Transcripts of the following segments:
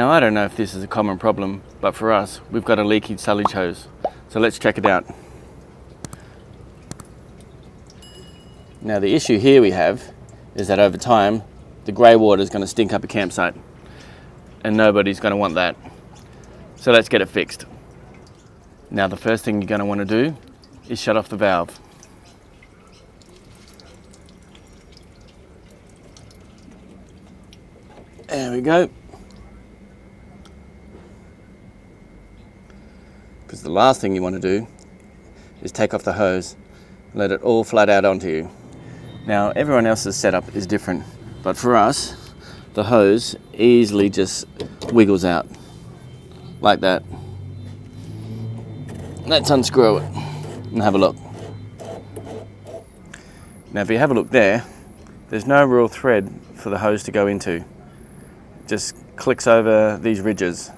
Now I don't know if this is a common problem, but for us, we've got a leaky sullage hose. So let's check it out. Now the issue here we have is that over time, the grey water is going to stink up a campsite, and nobody's going to want that. So let's get it fixed. Now the first thing you're going to want to do is shut off the valve. There we go. Because the last thing you want to do is take off the hose and let it all flood out onto you. Now everyone else's setup is different, but for us, the hose easily just wiggles out like that. Let's unscrew it and have a look. Now if you have a look there, there's no real thread for the hose to go into. It just clicks over these ridges.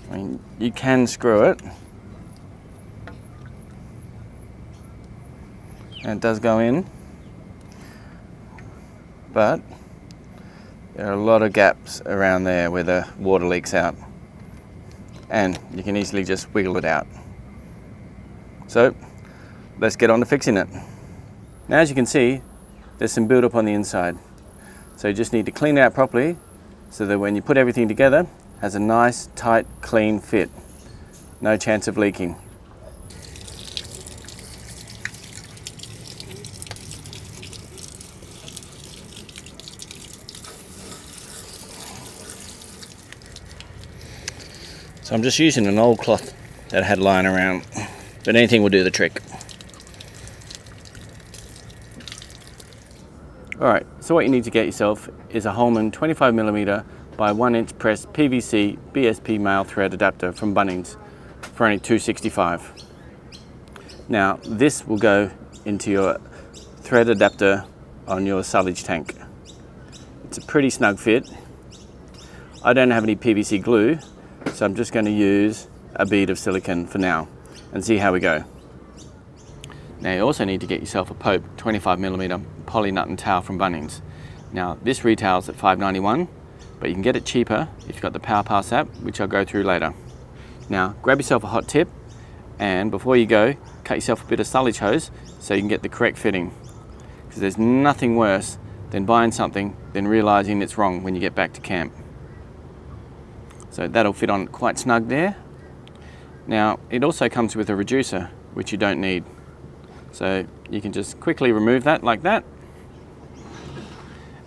I mean, you can screw it, and it does go in, but there are a lot of gaps around there where the water leaks out, and you can easily just wiggle it out. So let's get on to fixing it. Now as you can see, there's some build up on the inside, so you just need to clean it out properly so that when you put everything together, it has a nice, tight, clean fit. No chance of leaking. So I'm just using an old cloth that I had lying around, but anything will do the trick. Alright, so what you need to get yourself is a Holman 25mm by 1" pressed PVC BSP male thread adapter from Bunnings for only $2.65. Now this will go into your thread adapter on your sullage tank. It's a pretty snug fit. I don't have any PVC glue, so I'm just going to use a bead of silicone for now and see how we go. Now you also need to get yourself a Pope 25mm poly nut and towel from Bunnings. Now this retails at $5.91, but you can get it cheaper if you've got the Power Pass app, which I'll go through later. Now grab yourself a hot tip, and before you go, cut yourself a bit of sullage hose so you can get the correct fitting. Because there's nothing worse than buying something then realizing it's wrong when you get back to camp. So that'll fit on quite snug there. Now it also comes with a reducer, which you don't need. So you can just quickly remove that like that.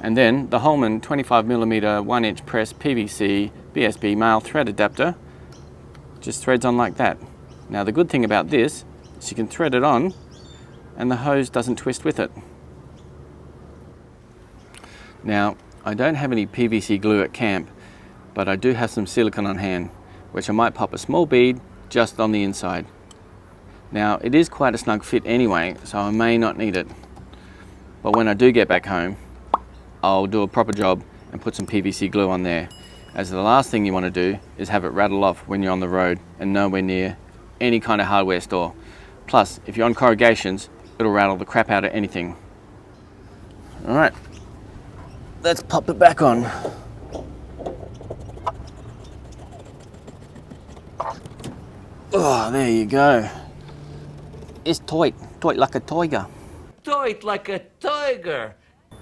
And then the Holman 25mm 1" pressed PVC BSP male thread adapter just threads on like that. Now the good thing about this is you can thread it on and the hose doesn't twist with it. Now I don't have any PVC glue at camp, but I do have some silicone on hand, which I might pop a small bead just on the inside. Now it is quite a snug fit anyway, so I may not need it, but when I do get back home, I'll do a proper job and put some PVC glue on there, as the last thing you want to do is have it rattle off when you're on the road and nowhere near any kind of hardware store. Plus, if you're on corrugations, it'll rattle the crap out of anything. Alright, let's pop it back on. Oh, there you go. It's tight like a tiger. Tight like a tiger.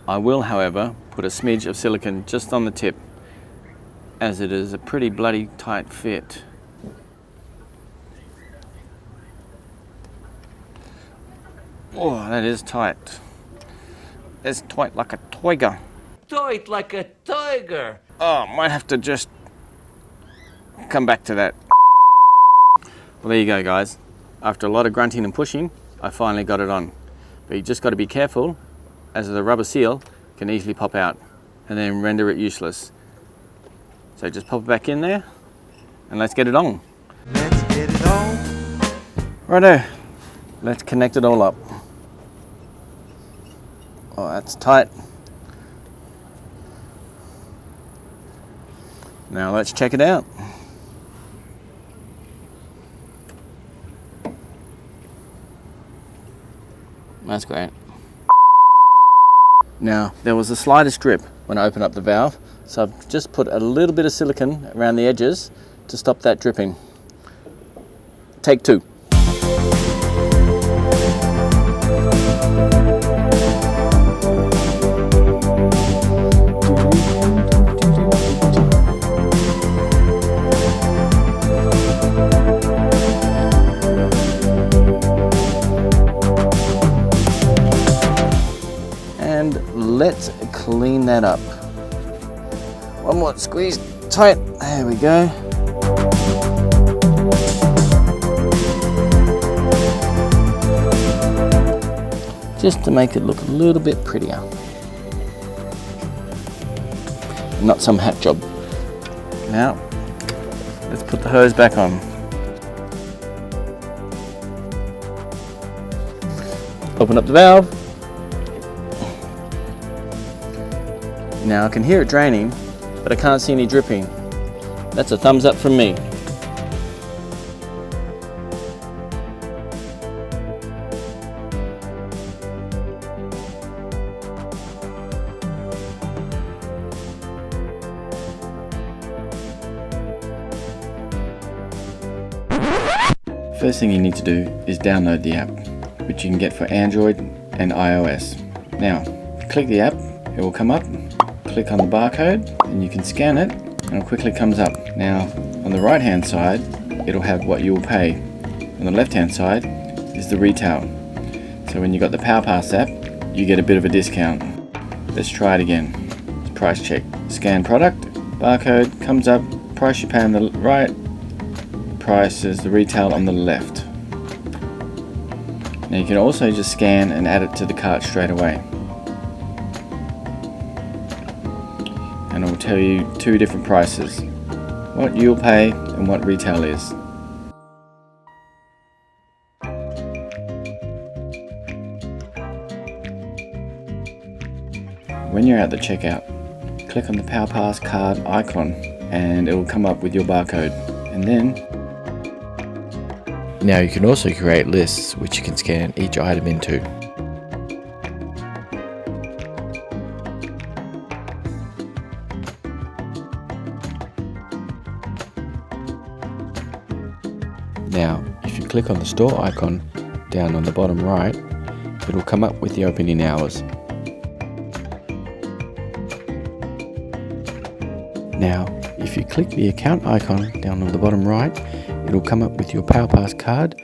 I will, however, put a smidge of silicone just on the tip, as it is a pretty bloody tight fit. Oh, that is tight. It's tight like a tiger. Tight like a tiger. Oh, might have to just come back to that. Well, there you go, guys. After a lot of grunting and pushing, I finally got it on. But you just got to be careful, as the rubber seal can easily pop out and then render it useless. So just pop it back in there and let's get it on. Let's get it on. Righto, let's connect it all up. Oh, that's tight. Now let's check it out. That's great. Now, there was the slightest drip when I open up the valve. So I've just put a little bit of silicone around the edges to stop that dripping. Take 2. And let's clean that up. One more squeeze tight. There we go. Just to make it look a little bit prettier. Not some hat job. Now, let's put the hose back on. Open up the valve. Now I can hear it draining, but I can't see any dripping. That's a thumbs up from me. First thing you need to do is download the app, which you can get for Android and iOS. Now, click the app, it will come up, click on the barcode, and you can scan it, and it quickly comes up. Now, on the right hand side, it'll have what you will pay. On the left hand side is the retail. So when you got the PowerPass app, you get a bit of a discount. Let's try it again. It's price check. Scan product, barcode, comes up, price you pay on the right, price is the retail on the left. Now you can also just scan and add it to the cart straight away. And it will tell you 2 different prices, what you'll pay and what retail is. When you're at the checkout, click on the PowerPass card icon and it will come up with your barcode. And then now you can also create lists which you can scan each item into. Now, if you click on the store icon down on the bottom right, it will come up with the opening hours. Now, if you click the account icon down on the bottom right, it will come up with your PowerPass card,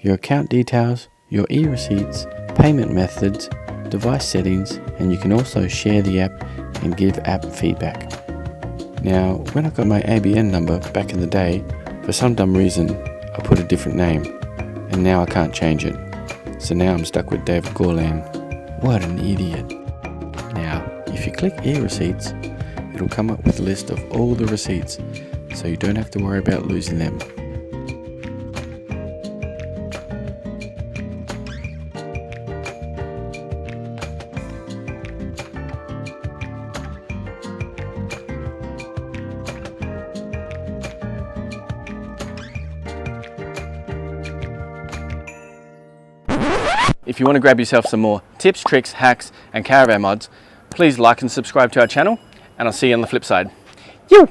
your account details, your e-receipts, payment methods, device settings, and you can also share the app and give app feedback. Now, when I got my ABN number back in the day, for some dumb reason, I put a different name, and now I can't change it. So now I'm stuck with David Gorlan. What an idiot. Now, if you click e-receipts, it'll come up with a list of all the receipts, so you don't have to worry about losing them. If you want to grab yourself some more tips, tricks, hacks and caravan mods, please like and subscribe to our channel, and I'll see you on the flip side. Yoo!